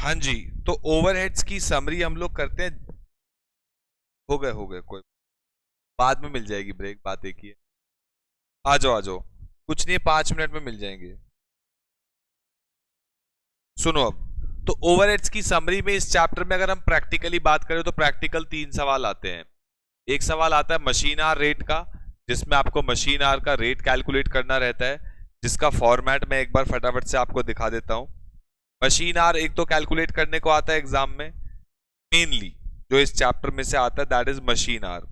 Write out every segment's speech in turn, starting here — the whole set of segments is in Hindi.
हाँ जी, तो ओवरहेड्स की समरी हम लोग करते हैं। हो गए कोई बाद में मिल जाएगी ब्रेक, बात एक ही है। आ जाओ आ जाओ, कुछ नहीं है, 5 मिनट में मिल जाएंगे। सुनो अब, तो ओवरहेड्स की समरी में इस चैप्टर में अगर हम प्रैक्टिकली बात करें तो प्रैक्टिकल 3 सवाल आते हैं। एक सवाल आता है मशीन आर रेट का, जिसमें आपको मशीन आर का रेट कैलकुलेट करना रहता है, जिसका फॉर्मेट मैं एक बार फटाफट से आपको दिखा देता हूं। मशीन आर एक तो कैलकुलेट करने को आता है एग्जाम में, मेनली जो इस चैप्टर में से आता है दैट इज मशीन आर,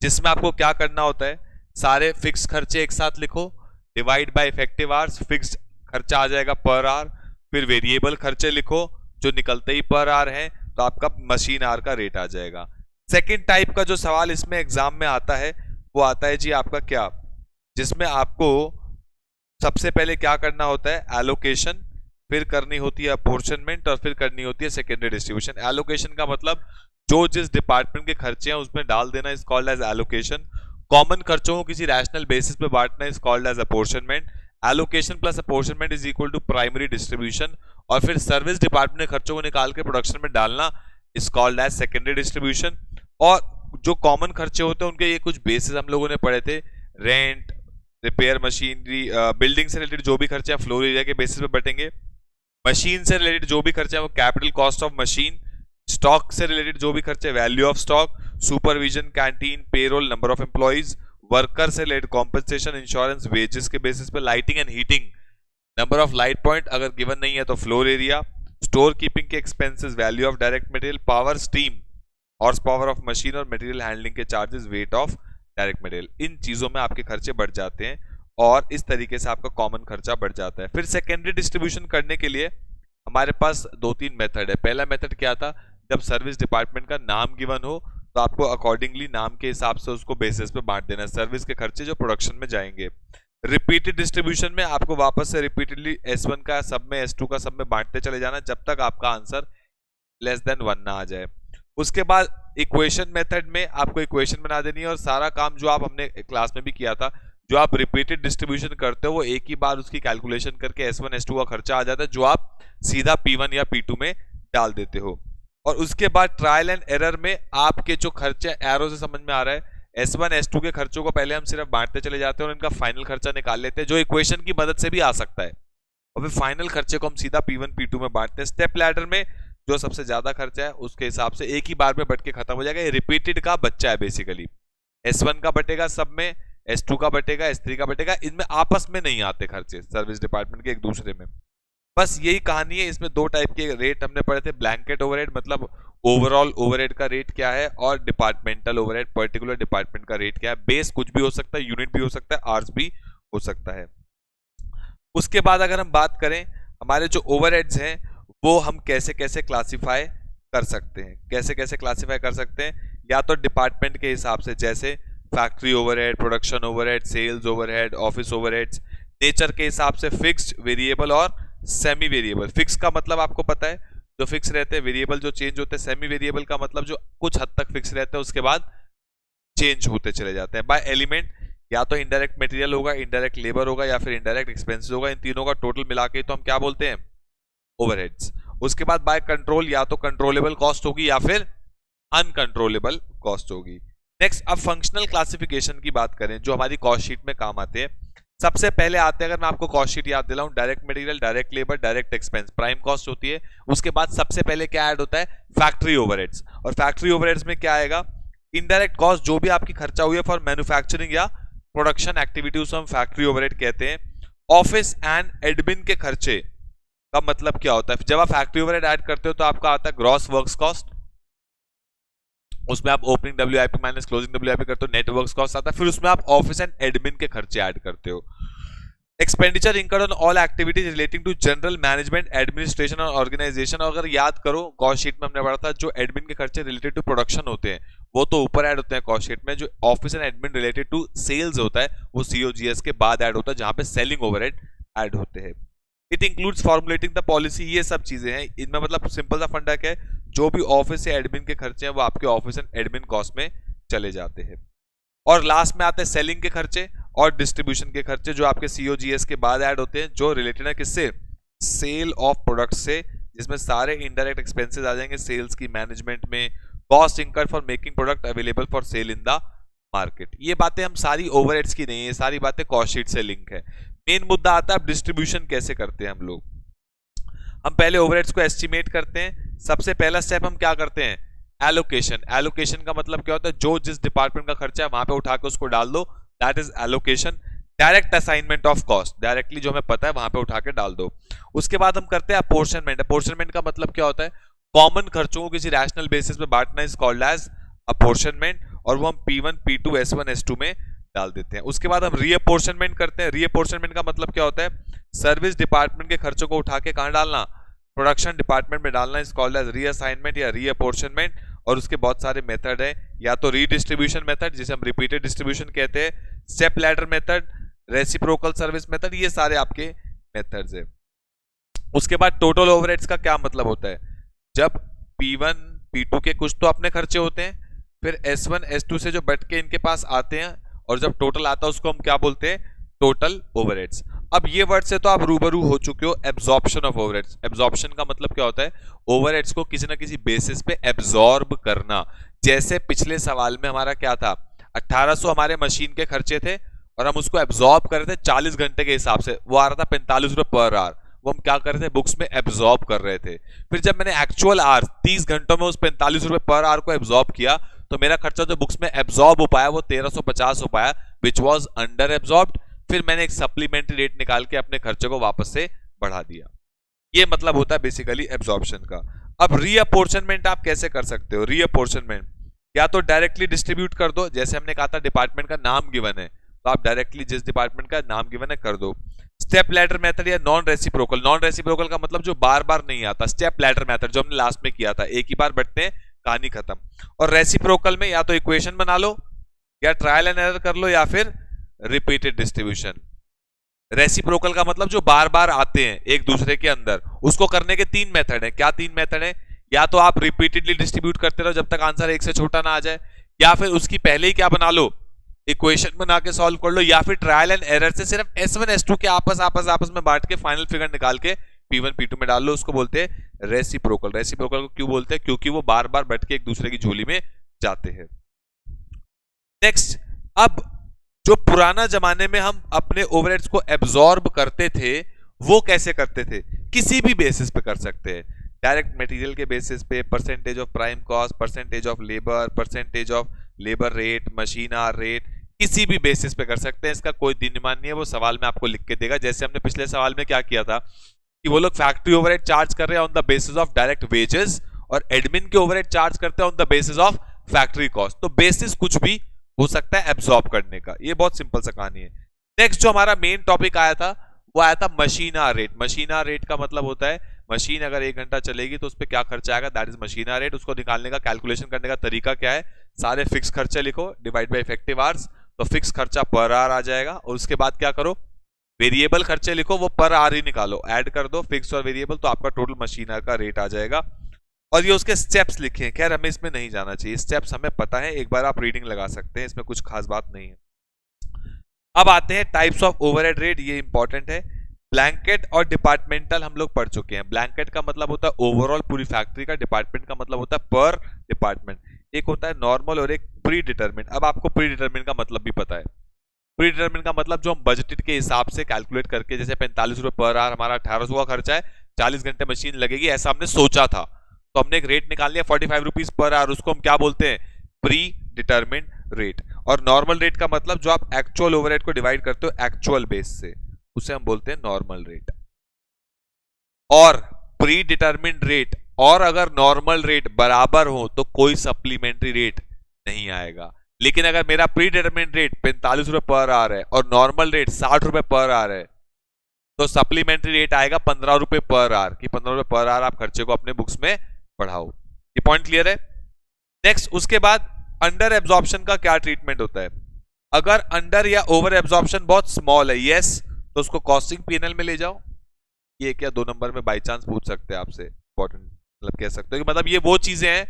जिसमें आपको क्या करना होता है, सारे फिक्स खर्चे एक साथ लिखो, divide by effective hours, fixed खर्चा आ जाएगा पर आवर, फिर वेरिएबल खर्चे लिखो जो निकलते ही पर आवर है, तो आपका मशीन आवर का रेट आ जाएगा। सेकंड टाइप का जो सवाल इसमें एग्जाम में आता है वो आता है जी आपका क्या, जिसमें आपको सबसे पहले क्या करना होता है, एलोकेशन, फिर करनी होती है अपोर्शनमेंट, और फिर करनी होती है सेकेंडरी डिस्ट्रीब्यूशन। एलोकेशन का मतलब जो जिस डिपार्टमेंट के खर्चे हैं उसमें डाल देना, is called as allocation. Common खर्चों को किसी रैशनल बेसिस पे बांटना, is called as apportionment. Allocation plus apportionment is equal to primary distribution. और फिर सर्विस डिपार्टमेंट के खर्चों को निकाल के प्रोडक्शन में डालना, is called as secondary distribution. और जो कॉमन खर्चे होते हैं उनके ये कुछ बेसिस हम लोगों ने पढ़े थे, रेंट, रिपेयर मशीनरी, बिल्डिंग से रिलेटेड जो भी खर्चे हैं फ्लोर एरिया के बेसिस पे बटेंगे। मशीन से रिलेटेड जो भी खर्चे हैं वो capital cost of machine. Stock से रिलेटेड जो भी खर्चे, value of stock, supervision, canteen, payroll, number of employees. Worker से रिलेटेड कॉम्पनसेशन, इंश्योरेंस, वेजेस के बेसिस पे lighting and heating, number of light point, अगर गिवन नहीं है तो फ्लोर एरिया। स्टोर कीपिंग के expenses, value of direct material, power, steam, horse power of machine, और मटेरियल हैंडलिंग के charges, weight of direct material. इन चीजों में आपके खर्चे बढ़ जाते हैं और इस तरीके से आपका कॉमन खर्चा बढ़ जाता है। फिर सेकेंडरी डिस्ट्रीब्यूशन करने के लिए हमारे पास 2-3 मेथड है। पहला मेथड क्या था, जब सर्विस डिपार्टमेंट का नाम गिवन हो तो आपको अकॉर्डिंगली नाम के हिसाब से उसको बेसिस पे बांट देना, सर्विस के खर्चे जो प्रोडक्शन में जाएंगे। रिपीटेड डिस्ट्रीब्यूशन में आपको वापस से रिपीटेडली S1 का सब में, S2 का सब में बांटते चले जाना जब तक आपका आंसर लेस देन 1 ना आ जाए। उसके बाद इक्वेशन मेथड में आपको इक्वेशन बना देनी है, और सारा काम जो आप हमने क्लास में भी किया था, जो आप रिपीटेड डिस्ट्रीब्यूशन करते हो वो एक ही बार उसकी कैलकुलेशन करके S1 S2 का खर्चा आ जाता है, जो आप सीधा P1 या P2 में डाल देते हो। और उसके बाद ट्रायल एंड एरर में आपके जो खर्चे, एरो से समझ में आ रहा है, S1 S2 के खर्चों को पहले हम सिर्फ बांटते चले जाते हैं और इनका फाइनल खर्चा निकाल लेते हैं, जो इक्वेशन की मदद से भी आ सकता है, और फिर फाइनल खर्चे को हम सीधा P1 P2 में बांटते हैं। स्टेप लैडर में जो सबसे ज्यादा खर्चा है उसके हिसाब से एक ही बार में बट के खत्म हो जाएगा। ये रिपीटेड का बच्चा है बेसिकली, S1 का बटेगा सब में, S2 का बटेगा, S3 का बटेगा, इनमें आपस में नहीं आते खर्चे सर्विस डिपार्टमेंट के एक दूसरे में। बस यही कहानी है। इसमें 2 टाइप के रेट हमने पढ़े थे, ब्लैंकेट ओवरहेड मतलब ओवरऑल ओवरहेड का रेट क्या है, और डिपार्टमेंटल ओवरहेड पर्टिकुलर डिपार्टमेंट का रेट क्या है। बेस कुछ भी हो सकता है, यूनिट भी हो सकता है, आवर्स भी हो सकता है। उसके बाद अगर हम बात करें हमारे जो ओवरहेड्स हैं वो हम कैसे कैसे क्लासिफाई कर सकते हैं, कैसे कैसे क्लासिफाई कर सकते हैं, या तो डिपार्टमेंट के हिसाब से, जैसे factory overhead, production overhead, sales overhead, office overheads. Nature के हिसाब से फिक्स्ड, वेरिएबल और सेमी वेरिएबल। फिक्स का मतलब आपको पता है जो फिक्स रहते हैं, वेरिएबल जो चेंज होते हैं, सेमी वेरिएबल का मतलब जो कुछ हद तक फिक्स रहते हैं उसके बाद चेंज होते चले जाते हैं। बाय एलिमेंट, या तो इनडायरेक्ट मटेरियल होगा, इनडायरेक्ट लेबर होगा, या फिर इनडायरेक्ट एक्सपेंसेस होगा। इन तीनों का टोटल मिला के तो हम क्या बोलते हैं, ओवरहेड्स। उसके बाद बाय कंट्रोल, या तो कंट्रोलेबल कॉस्ट होगी या फिर अनकंट्रोलेबल कॉस्ट होगी। नेक्स्ट, अब फंक्शनल क्लासिफिकेशन की बात करें जो हमारी कॉस्ट शीट में काम आते हैं। सबसे पहले आते हैं, अगर मैं आपको कॉस्ट शीट याद दिलाऊं, direct material, direct labour, direct expense, prime cost होती है। उसके बाद सबसे पहले क्या ऐड होता है, फैक्ट्री ओवरहेड्स। और फैक्ट्री ओवरहेड्स में क्या आएगा, इनडायरेक्ट कॉस्ट जो भी आपकी खर्चा हुई है फॉर मैन्युफैक्चरिंग या प्रोडक्शन एक्टिविटी, उसको हम फैक्ट्री ओवरहेड कहते हैं। ऑफिस एंड एडमिन के खर्चे का मतलब क्या होता है, जब आप फैक्ट्री ओवरहेड ऐड करते हो तो आपका आता है ग्रॉस वर्क्स कॉस्ट, उसमें आप opening WIP minus closing WIP करते हो, नेट वर्क्स कॉस्ट आता है। फिर उसमें आप ऑफिस एंड एडमिन के खर्चे ऐड करते हो। Expenditure incurred on all activities relating to general management, administration और ऑर्गेनाइजेशन। अगर याद करो कॉस्ट शीट में हमने पढ़ा था जो एडमिन के खर्चे रिलेटेड टू प्रोडक्शन होते हैं वो तो ऊपर ऐड होते हैं कॉस्ट शीट में, जो office and admin related to sales होता है वो COGS के बाद ऐड होता है, जहां पे सेलिंग ओवरहेड ऐड होते हैं। It includes formulating the policy, ये सब चीजें हैं इनमें। मतलब सिंपल सा फंडा क्या है, जो भी ऑफिस या एडमिन के खर्चे हैं वो आपके ऑफिस एंड एडमिन कॉस्ट में चले जाते हैं। और लास्ट में आते हैं सेलिंग के खर्चे और डिस्ट्रीब्यूशन के खर्चे, जो आपके COGS के बाद ऐड होते हैं, जो रिलेटेड है किससे, सेल ऑफ प्रोडक्ट से, जिसमें सारे इनडायरेक्ट एक्सपेंसेस आ जाएंगे सेल्स की, मैनेजमेंट में, cost incurred for making product available for sale in the market. ये बातें हम सारी ओवरहेड्स की नहीं है, ये सारी बातें कॉस्ट शीट से लिंक है। मेन मुद्दा आता है अब डिस्ट्रीब्यूशन कैसे करते हैं हम लोग। हम पहले ओवरहेड्स को एस्टिमेट करते हैं। सबसे पहला स्टेप हम क्या करते हैं, एलोकेशन। एलोकेशन का मतलब क्या होता है, जो जिस डिपार्टमेंट का खर्चा है वहां पे उठा के उसको डाल दो, that is allocation. Direct assignment of cost, directly जो हमें पता है वहां पे उठा के डाल दो। उसके बाद हम करते हैं अपोर्शनमेंट। अपोर्शनमेंट का मतलब क्या होता है, कॉमन खर्चों को किसी रैशनल बेसिस पे बांटना इज कॉल्ड एज अपोर्शनमेंट, और वो हम P1, P2, S1, S2 में डाल देते हैं। उसके बाद हम रीअपोर्शनमेंट करते हैं। रीअपोर्शनमेंट का मतलब क्या होता है, सर्विस डिपार्टमेंट के खर्चों को उठा के कहां डालना, प्रोडक्शन डिपार्टमेंट में डालना, इज कॉल्ड एज रीअसाइनमेंट या रीअपोर्शनमेंट। और उसके बहुत सारे मेथड है, या तो रीडिस्ट्रीब्यूशन मेथड जिसे हम रिपीटेड डिस्ट्रीब्यूशन कहते हैं, step ladder method, reciprocal service method, ये सारे आपके मेथड्स है। उसके बाद टोटल ओवरहेड्स का क्या मतलब होता है, जब P1, P2 के कुछ तो अपने खर्चे होते हैं, फिर S1, S2 से जो बट के इनके पास आते हैं, और जब टोटल आता है उसको हम क्या बोलते हैं, टोटल ओवरहेड्स। अब ये वर्ड से तो आप रूबरू हो चुके हो, एब्जॉर्प्शन ऑफ ओवरहेड्स। एब्जॉर्प्शन का मतलब क्या होता है, ओवरहेड्स को किसी ना किसी बेसिस पे एब्जॉर्ब करना। जैसे पिछले सवाल में हमारा क्या था, 1800 हमारे मशीन के खर्चे थे और हम उसको एब्जॉर्ब कर रहे थे 40 घंटे के हिसाब से, वो आ रहा था 45 रुपए पर आवर। वो हम क्या कर रहे थे, बुक्स में एब्जॉर्ब कर रहे थे। फिर जब मैंने एक्चुअल आवर 30 घंटों में उस 45 रुपए पर आवर को एब्जॉर्ब किया, तो मेरा खर्चा जो बुक्स में एब्जॉर्ब हो पाया वो 1350 हो पाया, विच वॉज अंडर एब्जॉर्ब्ड। फिर मैंने एक सप्लीमेंट्री रेट निकाल के अपने खर्चे को वापस से बढ़ा दिया। ये मतलब होता है बेसिकली एब्जॉर्प्शन का। अब रीअपोर्शनमेंट आप कैसे कर सकते हो, रीअपोर्शनमेंट या तो डायरेक्टली डिस्ट्रीब्यूट कर दो, जैसे हमने कहा था डिपार्टमेंट का नाम गिवन है तो आप डायरेक्टली जिस डिपार्टमेंट का नाम गिवन है कर दो। स्टेप लैडर मेथड या नॉन रेसिप्रोकल। नॉन रेसिप्रोकल का मतलब जो बार बार नहीं आता, स्टेप लैडर मेथड जो हमने लास्ट में किया था, एक ही बार बढ़ते हैं कहानी खत्म। और रेसिप्रोकल में या तो इक्वेशन बना लो, या ट्रायल एंड एरर कर लो, या फिर रिपीटेड डिस्ट्रीब्यूशन। रेसिप्रोकल का मतलब जो बार बार आते हैं एक दूसरे के अंदर, उसको करने के 3 मेथड है। क्या 3 मेथड है, या तो आप रिपीटेडली डिस्ट्रीब्यूट करते रहो जब तक आंसर 1 से छोटा ना आ जाए, या फिर उसकी पहले ही क्या बना लो, इक्वेशन बना के सॉल्व कर लो, या फिर ट्रायल एंड एरर से सिर्फ S1, S2 के आपस में बांट के फाइनल फिगर निकाल के P1, P2 में डाल लो। उसको बोलते हैं रेसिप्रोकल। रेसिप्रोकल को क्यों बोलते हैं, क्योंकि वो बार बार बैठ के एक दूसरे की झोली में जाते हैं। नेक्स्ट, अब जो पुराना जमाने में हम अपने ओवरहेड्स को एब्जॉर्ब करते थे वो कैसे करते थे, किसी भी बेसिस पे कर सकते हैं। डायरेक्ट मटेरियल के बेसिस पे, percentage of prime cost, percentage of labour, percentage of labour rate, machine hour rate, किसी भी बेसिस पे कर सकते हैं। इसका कोई दिनमान नहीं है, वो सवाल में आपको लिख के देगा। जैसे हमने पिछले सवाल में क्या किया था कि वो लोग फैक्ट्री ओवरहेड चार्ज कर रहे हैं on the basis of direct wages, और एडमिन के ओवरहेड चार्ज करते हैं on the basis of factory cost. तो बेसिस कुछ भी हो सकता है एब्जॉर्ब करने का, ये बहुत सिंपल सा कहानी है। नेक्स्ट जो हमारा मेन टॉपिक आया था वो आया था machine hour rate. Machine hour rate का मतलब होता है मशीन अगर 1 घंटा चलेगी तो उस पर क्या खर्चा आएगा, that is machine hour rate. उसको निकालने का, कैलकुलेशन करने का तरीका क्या है, सारे फिक्स खर्चे लिखो, डिवाइड बाय इफेक्टिव आवर्स, तो फिक्स खर्चा पर आवर आ जाएगा। और उसके बाद क्या करो, वेरिएबल खर्चे लिखो, वो पर आवर ही निकालो, ऐड कर दो फिक्स और वेरिएबल, तो आपका टोटल मशीन आवर का रेट आ जाएगा। और ये उसके स्टेप्स लिखे हैं, खैर हमें इसमें नहीं जाना चाहिए, स्टेप्स हमें पता है, एक बार आप रीडिंग लगा सकते हैं, इसमें कुछ खास बात नहीं है। अब आते हैं टाइप्स ऑफ ओवरहेड रेट, ये इंपॉर्टेंट है। ब्लैंकेट और डिपार्टमेंटल हम लोग पढ़ चुके हैं। ब्लैंकेट का मतलब होता है ओवरऑल पूरी फैक्ट्री का, डिपार्टमेंट का मतलब होता है पर डिपार्टमेंट। एक होता है नॉर्मल और एक प्री डिटरमिन्ड। अब आपको प्री डिटरमिन्ड का मतलब भी पता है। प्री डिटरमिन्ड का मतलब जो हम बजटेड के हिसाब से कैलकुलेट करके, जैसे 45 रुपए पर आवर हमारा 1800 का खर्चा है, 40 घंटे मशीन लगेगी, ऐसा हमने सोचा था, तो हमने एक रेट निकाल लिया 45 रुपीज पर आवर, उसको हम क्या बोलते हैं, प्री डिटरमिन्ड रेट। और नॉर्मल रेट का मतलब जो आप एक्चुअल ओवरहेड को डिवाइड करते हो एक्चुअल बेस से, उसे हम बोलते हैं नॉर्मल रेट। और प्री डिटरमिन्ड रेट और अगर नॉर्मल रेट बराबर हो तो कोई सप्लीमेंट्री रेट नहीं आएगा। लेकिन अगर मेरा प्री डिटरमिन्ड रेट 45 रुपए पर आवर है और नॉर्मल रेट 60 रुपए पर आवर है, तो सप्लीमेंट्री रेट आएगा 15 रुपए पर आवर, कि 15 रुपए पर आवर आप खर्चे को अपने बुक्स में बढ़ाओ। ये पॉइंट क्लियर है। नेक्स्ट, उसके बाद अंडर एब्जॉर्प्शन का क्या ट्रीटमेंट होता है। अगर अंडर या ओवर एब्जॉर्प्शन बहुत स्मॉल है, यस, तो उसको कॉस्टिंग पीएनएल में ले जाओ। ये क्या 2 नंबर में बाई चांस पूछ सकते हैं आपसे, इंपॉर्टेंट मतलब कह सकते हो कि मतलब ये वो चीजें हैं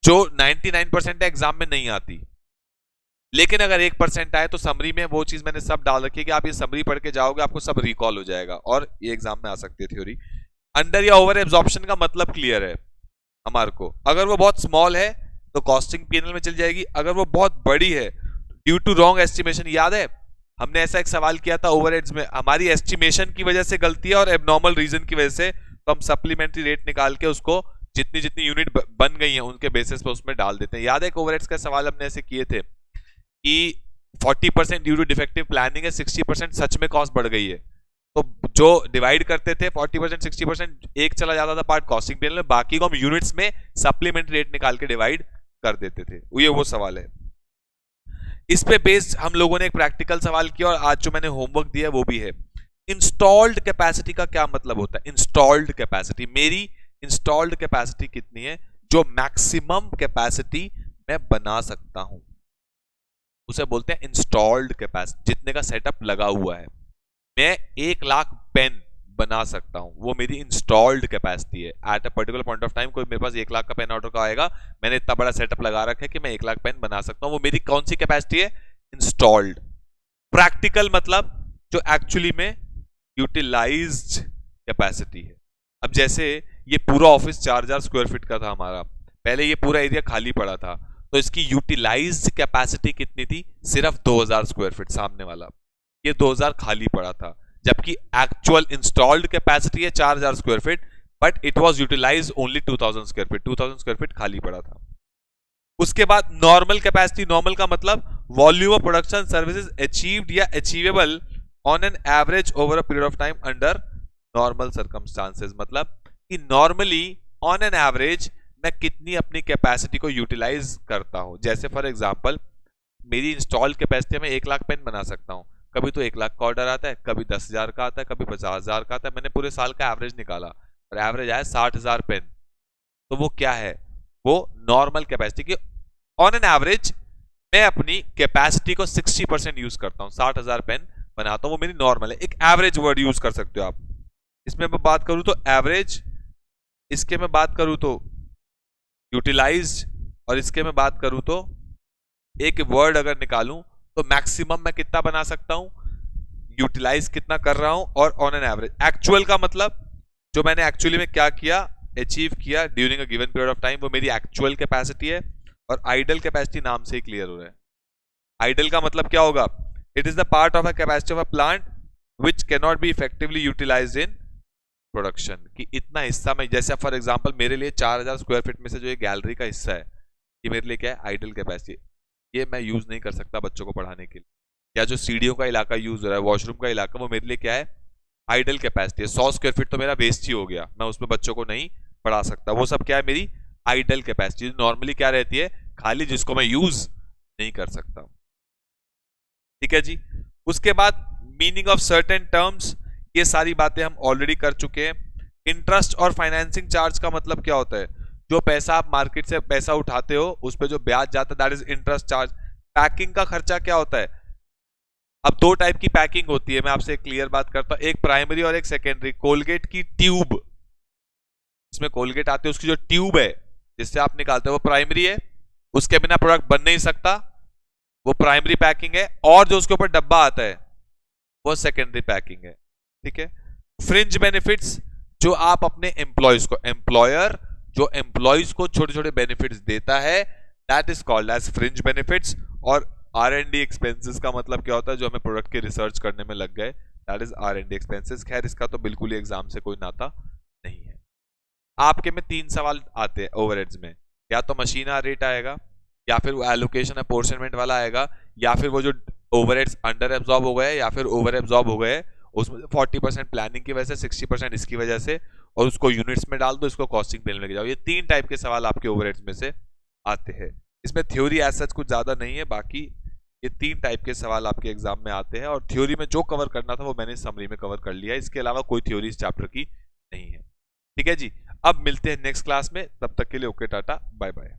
जो 99% एग्जाम में नहीं आती, लेकिन अगर 1% आए तो समरी में वो चीज मैंने सब डाल रखी है कि आप ये समरी पढ़ के जाओगे, आपको सब रिकॉल हो जाएगा और ये एग्जाम में आ सकती है थ्योरी। अंडर या ओवर एब्जॉर्प्शन का मतलब क्लियर है हमारे को। अगर वो बहुत स्मॉल है तो कॉस्टिंग पीएनएल में चल जाएगी, अगर वो बहुत बड़ी है ड्यू टू रॉन्ग एस्टिमेशन, याद है हमने ऐसा एक सवाल किया था ओवरहेड्स में, हमारी एस्टिमेशन की वजह से गलती है और एबनॉर्मल रीजन की वजह से, तो हम सप्लीमेंट्री रेट निकाल के उसको जितनी जितनी यूनिट बन गई हैं उनके बेसिस पे उसमें डाल देते हैं। याद है ओवरहेड्स का सवाल हमने ऐसे किए थे कि 40% ड्यू टू डिफेक्टिव प्लानिंग है, 60% सच में कॉस्ट बढ़ गई है, तो जो डिवाइड करते थे 40% 60% एक चला जाता था पार्ट कॉस्टिंग पीएनएल में, बाकी को हम यूनिट्स में सप्लीमेंट्री रेट निकाल के डिवाइड कर देते थे। ये वो सवाल है। इस पे बेस्ड हम लोगों ने एक प्रैक्टिकल सवाल किया और आज जो मैंने होमवर्क दिया वो भी है। इंस्टॉल्ड कैपेसिटी का क्या मतलब होता है? इंस्टॉल्ड कैपेसिटी, मेरी इंस्टॉल्ड कैपेसिटी कितनी है, जो मैक्सिमम कैपेसिटी मैं बना सकता हूं उसे बोलते हैं इंस्टॉल्ड कैपेसिटी। जितने का सेटअप लगा हुआ है, मैं 1 लाख पेन बना सकता हूं, वो मेरी इंस्टॉल्ड कैपेसिटी है। At a particular point of time कोई मेरे पास 1 लाख का पेन ऑर्डर का आएगा, मैंने इतना बड़ा सेटअप लगा रखा है कि मैं 1 लाख पेन बना सकता हूं, वो मेरी कौन सी कैपेसिटी है? इंस्टॉल्ड। प्रैक्टिकल मतलब जो एक्चुअली में यूटिलाइज्ड कैपेसिटी है। अब जैसे ये पूरा ऑफिस 4000 स्क्वायर फीट का था हमारा, पहले ये पूरा एरिया खाली पड़ा था, तो इसकी यूटिलाइज्ड कैपेसिटी कितनी थी? सिर्फ 2000 स्क्वायर फीट सामने वाला, ये 2000 खाली पड़ा था, जबकि एक्चुअल इंस्टॉल्ड कैपेसिटी है 4000 square feet, but it was utilised only 2000 square feet, 2000 square feet खाली पड़ा था। उसके बाद नॉर्मल कैपेसिटी, नॉर्मल का मतलब volume of production services achieved या achievable on an average over a period of time under normal circumstances, मतलब कि नॉर्मली ऑन एन एवरेज मैं कितनी अपनी कैपेसिटी को यूटिलाइज करता हूं। जैसे फॉर एग्जांपल मेरी इंस्टॉल्ड कैपेसिटी में 1 लाख पेन बना सकता हूं, कभी तो 1 लाख का ऑर्डर आता है, कभी 10,000 का आता है, कभी 50,000 का आता है। मैंने पूरे साल का एवरेज निकाला और एवरेज आया 60,000 पेन, तो वो क्या है? वो नॉर्मल कैपेसिटी की ऑन एन एवरेज मैं अपनी कैपेसिटी को 60% यूज करता हूं, 60,000 पेन बनाता हूं, वो मेरी नॉर्मल है। एक एवरेज वर्ड यूज कर सकते हो आप। इसमें मैं बात करूं तो एवरेज, इसके मैं बात करूं तो यूटिलाइज्ड, और इसके मैं बात करूं तो एक वर्ड अगर निकालूं तो मैक्सिमम मैं कितना बना सकता हूं, यूटिलाइज कितना कर रहा हूं, और ऑन एन एवरेज। एक्चुअल का मतलब जो मैंने एक्चुअली में क्या किया, अचीव किया during a given period of time, वो मेरी एक्चुअल कैपेसिटी है। और आइडल कैपेसिटी नाम से ही क्लियर हो रहा है। आइडल का मतलब क्या होगा? It is the part of a capacity of a plant which can not be effectively utilised in production, कि इतना हिस्सा में, जैसे फॉर एग्जांपल मेरे लिए 4000 स्क्वायर फीट में से जो ये गैलरी का हिस्सा है, ये मेरे लिए क्या है? Idle capacity. ये मैं यूज नहीं कर सकता बच्चों को पढ़ाने के लिए, या जो सीढ़ियों का इलाका यूज हो रहा है, वॉशरूम का इलाका, वो मेरे लिए क्या है? आइडल कैपेसिटी है। 100 स्क्वायर फीट तो मेरा वेस्ट ही हो गया, मैं उसमें बच्चों को नहीं पढ़ा सकता, वो सब क्या है? मेरी आइडल कैपेसिटी, नॉर्मली क्या रहती है? खाली, जिसको मैं यूज नहीं कर सकता। ठीक है जी। उसके बाद मीनिंग ऑफ सर्टेन टर्म्स, ये सारी बातें हम ऑलरेडी कर चुके हैं। इंटरेस्ट और फाइनेंसिंग चार्ज का मतलब क्या होता है? जो पैसा आप मार्केट से पैसा उठाते हो उस पर जो ब्याज जाता है, that is interest charge. Packing का खर्चा क्या होता है? अब 2 टाइप की पैकिंग होती है, मैं आपसे क्लियर बात करता हूं, एक प्राइमरी और एक सेकेंडरी। कोलगेट की ट्यूब, इसमें कोलगेट आती है, उसकी जो ट्यूब है जिससे आप निकालते हो वो प्राइमरी है, उसके बिना प्रोडक्ट बन नहीं सकता, वो प्राइमरी पैकिंग है। और जो उसके ऊपर डब्बा आता है वो सेकेंडरी पैकिंग है। ठीक है। फ्रिंज बेनिफिट्स, जो आप अपने एम्प्लॉयज को, एम्प्लॉयर जो एम्प्लॉयज को छोटे छोटे बेनिफिट्स देता है, that is called as fringe benefits. और R&D एक्सपेंसेस का मतलब क्या होता है? जो हमें प्रोडक्ट के रिसर्च करने में लग गए, दैट इज R&D एक्सपेंसेस। खैर इसका तो बिल्कुल ही एग्जाम से कोई नाता नहीं है। आपके में 3 सवाल आते हैं ओवरहेड्स में, या तो मशीन रेट आएगा, या फिर वो एलोकेशन अपोर्शनमेंट वाला आएगा, या फिर वो जो ओवरहेड्स अंडर एब्जॉर्ब हो गए या फिर ओवर एब्जॉर्ब हो गए, उसमें 40% प्लानिंग की वजह से, 60% इसकी वजह से, और उसको यूनिट्स में डाल दो, इसको कॉस्टिंग पे लेके जाओ। ये 3 टाइप के सवाल आपके ओवरहेड्स में से आते हैं। इसमें थ्योरी एज सच कुछ ज्यादा नहीं है, बाकी ये 3 टाइप के सवाल आपके एग्जाम में आते हैं। और थ्योरी में जो कवर करना था वो मैंने समरी में कवर कर लिया है, इसके अलावा कोई थ्योरी इस चैप्टर की नहीं है। ठीक है जी। अब मिलते हैं नेक्स्ट क्लास में, तब तक के लिए ओके, टाटा, बाय बाय।